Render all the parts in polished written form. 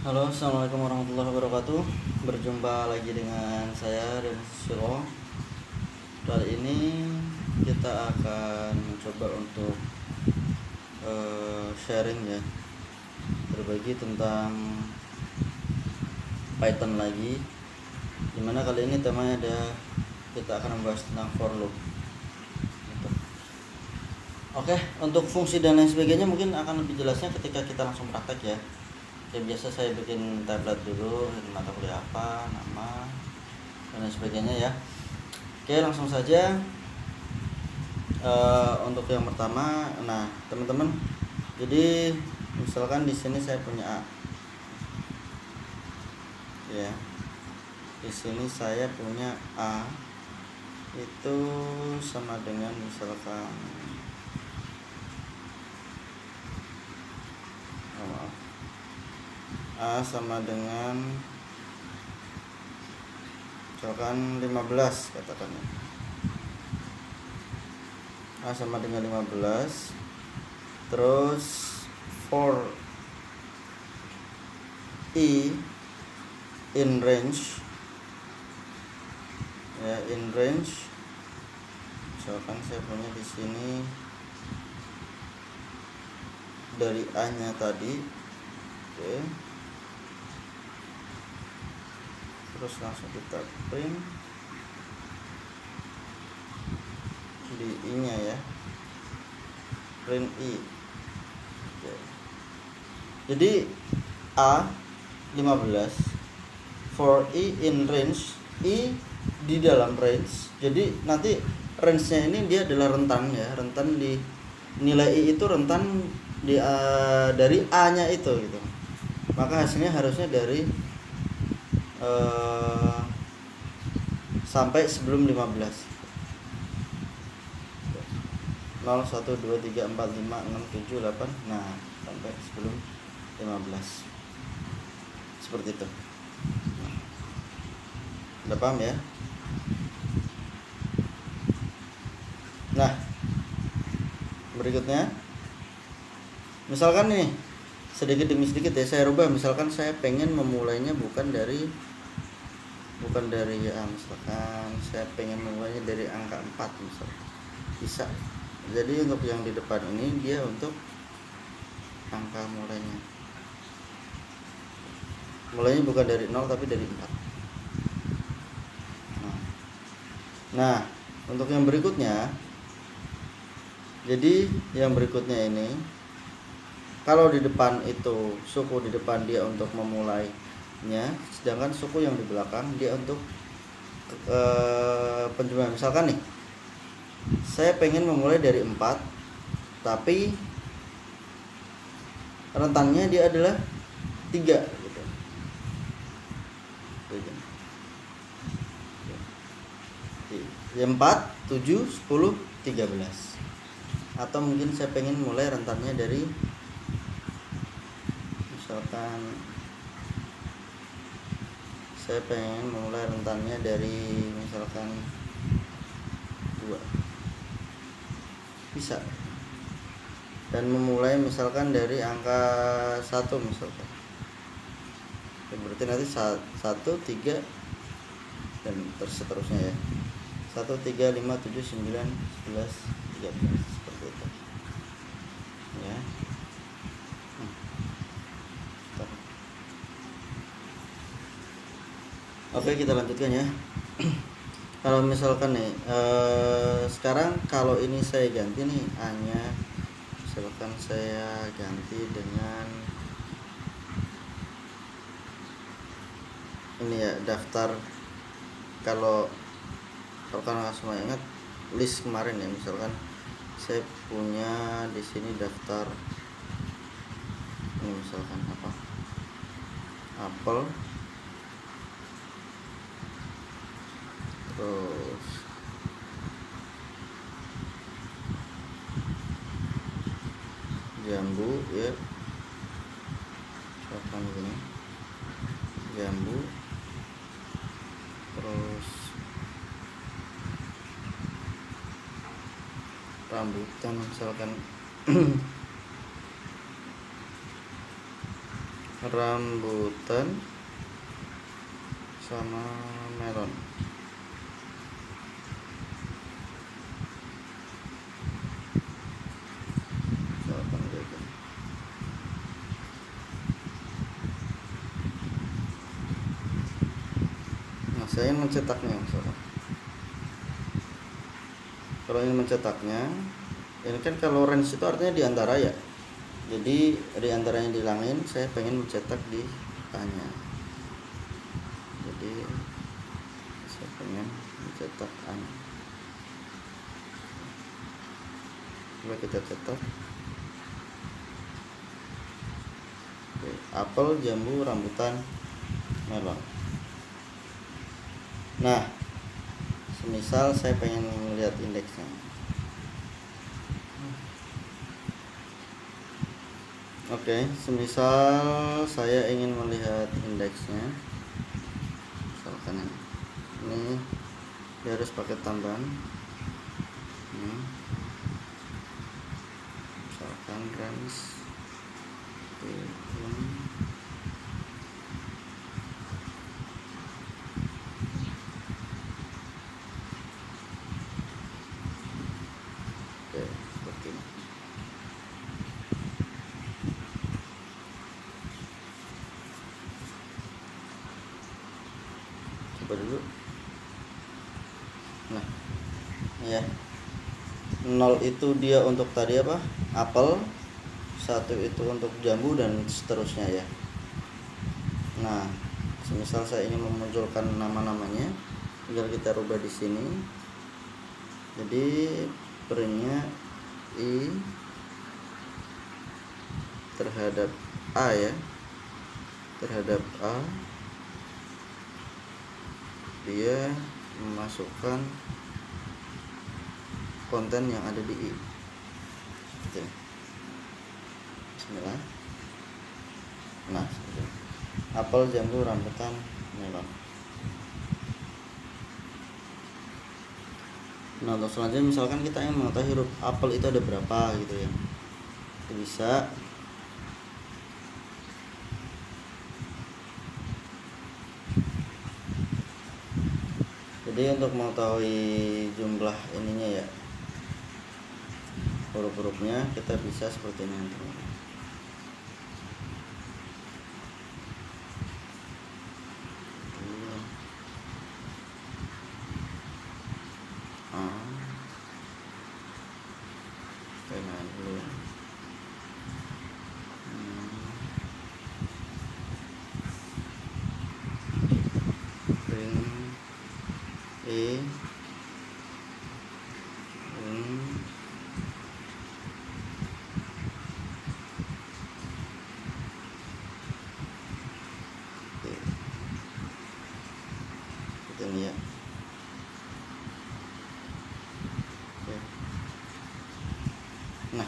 Halo, assalamualaikum warahmatullahi wabarakatuh. Berjumpa lagi dengan saya Denis Suro. Kali ini kita akan mencoba untuk sharing ya, berbagi tentang Python lagi. Dimana kali ini temanya kita akan membahas tentang for loop. Gitu. Oke, untuk fungsi dan lain sebagainya mungkin akan lebih jelasnya ketika kita langsung praktek ya. Ya biasa saya bikin template dulu, mata kuliah apa, nama, dan lain sebagainya ya. Oke, langsung saja. Untuk yang pertama, nah teman-teman, jadi misalkan di sini saya punya A, ya. Di sini saya punya A itu sama dengan misalkan A sama dengan misalkan 15 katakan ya. A sama dengan 15. Terus for I in range ya, in range misalkan saya punya di sini dari A nya tadi. Oke. Terus langsung kita print di I nya ya, print I. Oke. Jadi A 15, for I in range, I di dalam range. Jadi nanti range nya ini dia adalah rentan ya, rentan di nilai I itu rentan di dari A nya itu gitu. Maka hasilnya harusnya dari sampai sebelum 15. 0 1 2 3 4 5 6 7 8. Nah, sampai sebelum 15. Seperti itu. Udah paham ya? Nah, berikutnya misalkan nih sedikit demi sedikit ya saya rubah. Misalkan saya pengen memulainya bukan dari ya, misalkan saya pengen memulainya dari angka 4 misalkan. Bisa. Jadi untuk yang di depan ini dia untuk angka mulainya bukan dari 0 tapi dari 4. Nah, untuk yang berikutnya, jadi yang berikutnya ini kalau di depan itu suku di depan dia untuk memulainya, sedangkan suku yang di belakang dia untuk penjumlahan. Misalkan nih saya pengen memulai dari 4, tapi rentannya dia adalah 3 gitu. 4, 7, 10, 13. Atau mungkin saya pengen mulai rentannya dari misalkan saya pengen mulai rentannya dari misalkan 2. Bisa. Dan memulai misalkan dari angka 1 misalkan. Ya, berarti nanti 1, 3 dan seterusnya ya. 1, 3, 5, 7, 9, 11, 13 seperti itu. Ya. Oke, kita lanjutkan ya. Kalau misalkan nih sekarang kalau ini saya ganti nih A-nya, misalkan saya ganti dengan ini ya, daftar. Kalau kalian semua ingat list kemarin ya, misalkan saya punya di sini daftar ini misalkan apa, apel, terus jambu ya, misalkan gini jambu, terus rambutan misalkan rambutan sama melon. Nah, saya ingin mencetaknya. Kalau ingin mencetaknya, ini kan kalau range itu artinya di antara ya. Jadi di antaranya dihilangin, saya pengen mencetak di A-nya. Jadi saya pengen mencetak A-nya. Coba kita cetak. Oke, apel, jambu, rambutan, melon. Nah, semisal saya pengen melihat indeksnya. Oke, semisal saya ingin melihat indeksnya, misalkan ini dia harus pakai tambahan ini, misalkan range oke, seperti ini. Coba dulu. Nah, ya, 0 itu dia untuk tadi apa? Apel, 1 itu untuk jambu dan seterusnya ya. Nah, semisal saya ingin memunculkan nama-namanya, tinggal kita rubah di sini. Jadi printnya I terhadap A ya, terhadap A dia memasukkan konten yang ada di I. Oke. Bismillah. Nah, apel, jambu, rambutan, melon. Nah, untuk selanjutnya misalkan kita ingin mengetahui huruf apel itu ada berapa gitu ya, itu bisa jadi untuk mengetahui jumlah ininya ya, huruf-hurufnya kita bisa seperti ini teman-teman. Ini ya. Nah,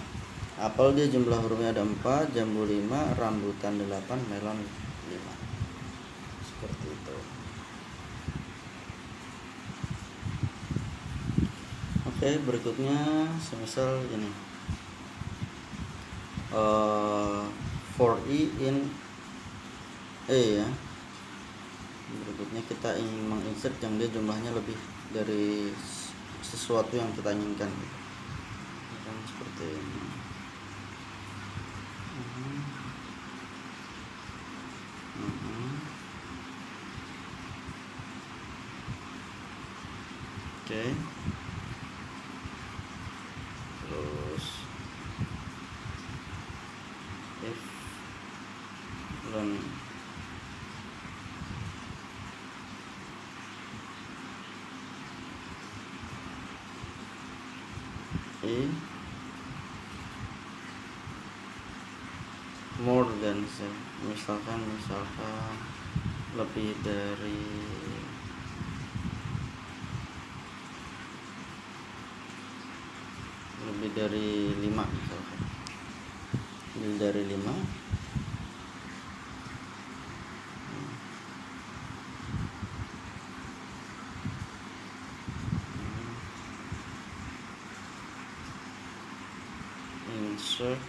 apel dia jumlah hurufnya ada 4, jambu 5, rambutan 8, melon 5. Seperti itu. Oke, berikutnya semisal ini 4E in E ya. Berikutnya kita ingin menginsert yang dia jumlahnya lebih dari sesuatu yang kita inginkan, kan seperti ini. Oke. Terus if run more than misalkan lebih dari lebih dari 5 misalkan lebih dari 5 insert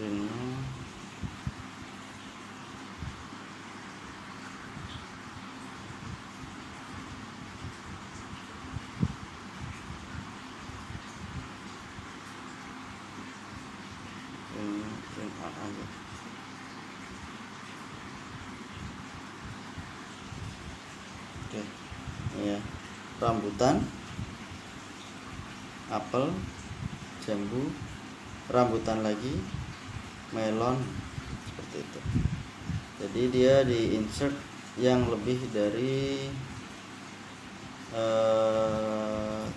printnya print A aja. Oke, ini ya, rambutan, apel, jambu, rambutan lagi, melon, seperti itu. Jadi dia di insert yang lebih dari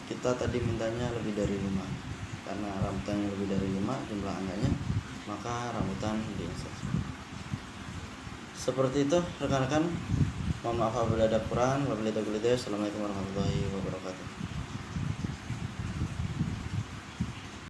kita tadi mintanya lebih dari 5, karena rambutannya lebih dari 5 jumlah angkanya, maka rambutan di insert. Seperti itu rekan-rekan. Mohon maaf apabila ada kurang. Wabillahi taufiq. Assalamualaikum warahmatullahi wabarakatuh.